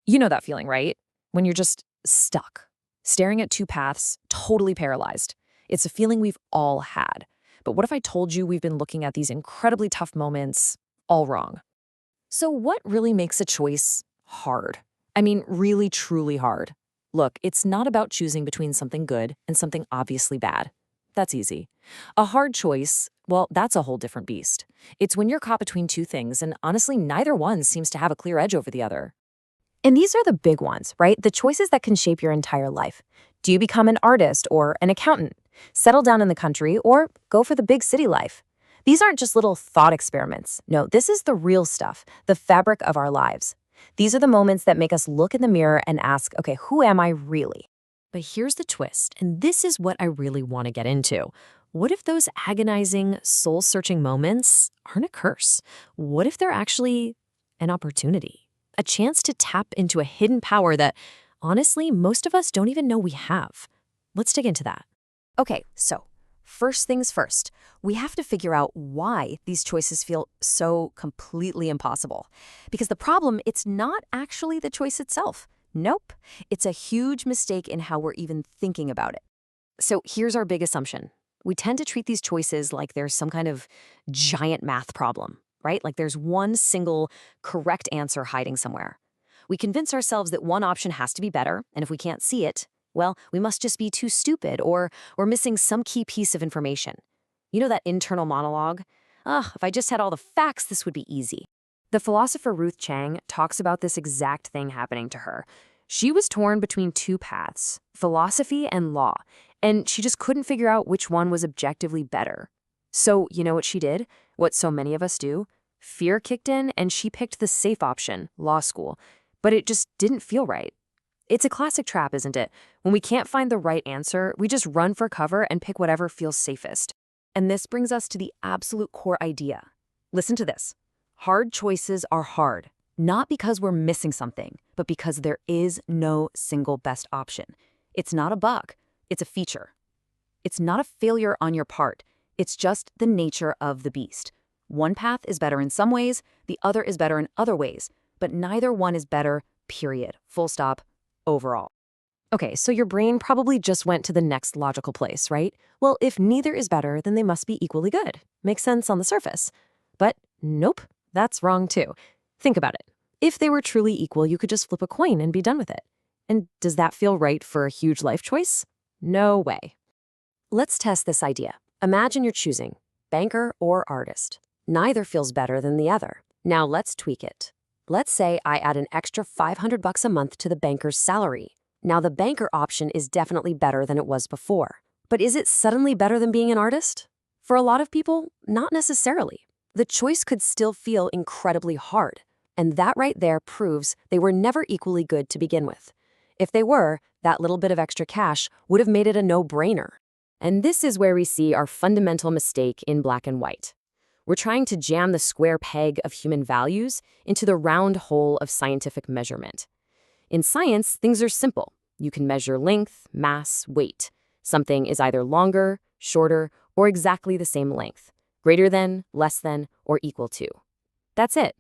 You know that feeling, right? When you're just stuck, staring at two paths, totally paralyzed. It's a feeling we've all had. But what if I told you we've been looking at these incredibly tough moments all wrong? So, what really makes a choice hard? I mean, really, truly hard. Look, it's not about choosing between something good and something obviously bad. That's easy. A hard choice, well, that's a whole different beast. It's when you're caught between two things, and honestly, neither one seems to have a clear edge over the other. And these are the big ones, right? The choices that can shape your entire life. Do you become an artist or an accountant? Settle down in the country or go for the big city life? These aren't just little thought experiments. No, this is the real stuff, the fabric of our lives. These are the moments that make us look in the mirror and ask, okay, who am I really? But here's the twist, and this is what I really want to get into. What if those agonizing, soul-searching moments aren't a curse? What if they're actually an opportunity? A chance to tap into a hidden power that, honestly, most of us don't even know we have. Let's dig into that. Okay, so first things first, we have to figure out why these choices feel so completely impossible. Because the problem, it's not actually the choice itself. Nope, it's a huge mistake in how we're even thinking about it. So here's our big assumption. We tend to treat these choices like there's some kind of giant math problem, right? Like there's one single correct answer hiding somewhere. We convince ourselves that one option has to be better, and if we can't see it, well, we must just be too stupid or we're missing some key piece of information. You know that internal monologue? If I just had all the facts, this would be easy. The philosopher Ruth Chang talks about this exact thing happening to her. She was torn between two paths, philosophy and law, and she just couldn't figure out which one was objectively better. So, you know what she did? What so many of us do? Fear kicked in and she picked the safe option, law school, but it just didn't feel right. It's a classic trap, isn't it? When we can't find the right answer, we just run for cover and pick whatever feels safest. And this brings us to the absolute core idea. Listen to this. Hard choices are hard, not because we're missing something, but because there is no single best option. It's not a bug, it's a feature. It's not a failure on your part, it's just the nature of the beast. One path is better in some ways, the other is better in other ways, but neither one is better, period, full stop, overall. Okay, so your brain probably just went to the next logical place, right? Well, if neither is better, then they must be equally good. Makes sense on the surface. But nope, that's wrong too. Think about it. If they were truly equal, you could just flip a coin and be done with it. And does that feel right for a huge life choice? No way. Let's test this idea. Imagine you're choosing banker or artist. Neither feels better than the other. Now let's tweak it. Let's say I add an extra $500 a month to the banker's salary. Now the banker option is definitely better than it was before. But is it suddenly better than being an artist? For a lot of people, not necessarily. The choice could still feel incredibly hard. And that right there proves they were never equally good to begin with. If they were, that little bit of extra cash would have made it a no-brainer. And this is where we see our fundamental mistake in black and white. We're trying to jam the square peg of human values into the round hole of scientific measurement. In science, things are simple. You can measure length, mass, weight. Something is either longer, shorter, or exactly the same length, greater than, less than, or equal to. That's it.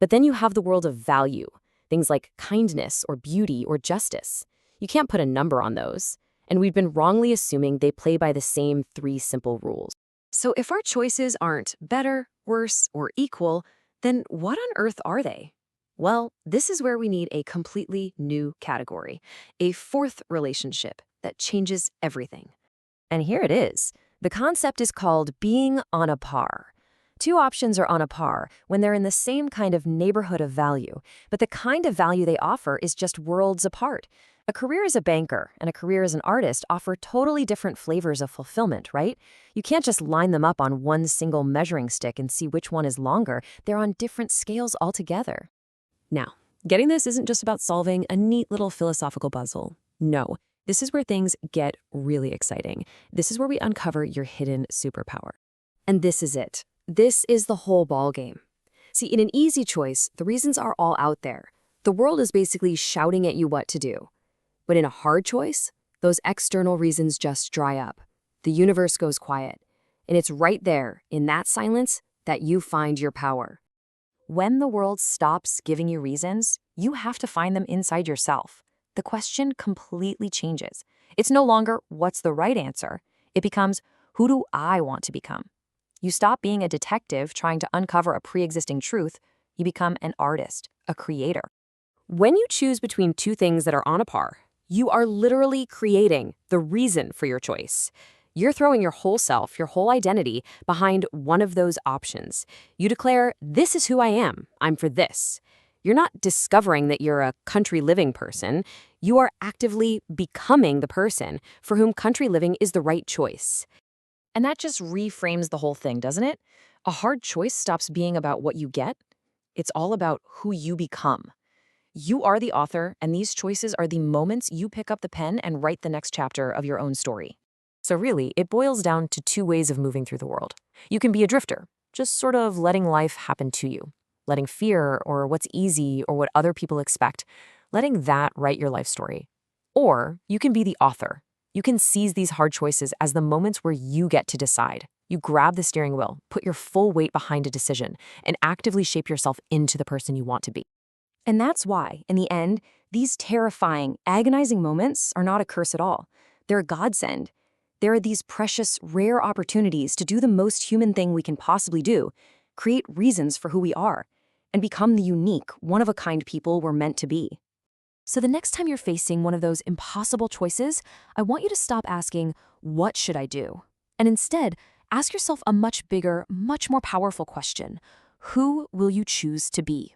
But then you have the world of value, things like kindness or beauty or justice. You can't put a number on those, and we've been wrongly assuming they play by the same three simple rules. So if our choices aren't better, worse, or equal, then what on earth are they? Well, this is where we need a completely new category, a fourth relationship that changes everything. And here it is. The concept is called being on a par. Two options are on a par when they're in the same kind of neighborhood of value, but the kind of value they offer is just worlds apart. A career as a banker and a career as an artist offer totally different flavors of fulfillment, right? You can't just line them up on one single measuring stick and see which one is longer. They're on different scales altogether. Now, getting this isn't just about solving a neat little philosophical puzzle. No, this is where things get really exciting. This is where we uncover your hidden superpower. And this is it. This is the whole ballgame. See, in an easy choice, the reasons are all out there. The world is basically shouting at you what to do. But in a hard choice, those external reasons just dry up. The universe goes quiet. And it's right there, in that silence, that you find your power. When the world stops giving you reasons, you have to find them inside yourself. The question completely changes. It's no longer, what's the right answer? It becomes, who do I want to become? You stop being a detective trying to uncover a pre-existing truth. You become an artist, a creator. When you choose between two things that are on a par, you are literally creating the reason for your choice. You're throwing your whole self, your whole identity, behind one of those options. You declare, this is who I am. I'm for this. You're not discovering that you're a country living person. You are actively becoming the person for whom country living is the right choice. And that just reframes the whole thing, doesn't it? A hard choice stops being about what you get. It's all about who you become. You are the author, and these choices are the moments you pick up the pen and write the next chapter of your own story. So really, it boils down to two ways of moving through the world. You can be a drifter, just sort of letting life happen to you, letting fear or what's easy or what other people expect, letting that write your life story. Or you can be the author. You can seize these hard choices as the moments where you get to decide. You grab the steering wheel, put your full weight behind a decision, and actively shape yourself into the person you want to be. And that's why, in the end, these terrifying, agonizing moments are not a curse at all. They're a godsend. There are these precious, rare opportunities to do the most human thing we can possibly do, create reasons for who we are, and become the unique, one-of-a-kind people we're meant to be. So the next time you're facing one of those impossible choices, I want you to stop asking, what should I do? And instead, ask yourself a much bigger, much more powerful question. Who will you choose to be?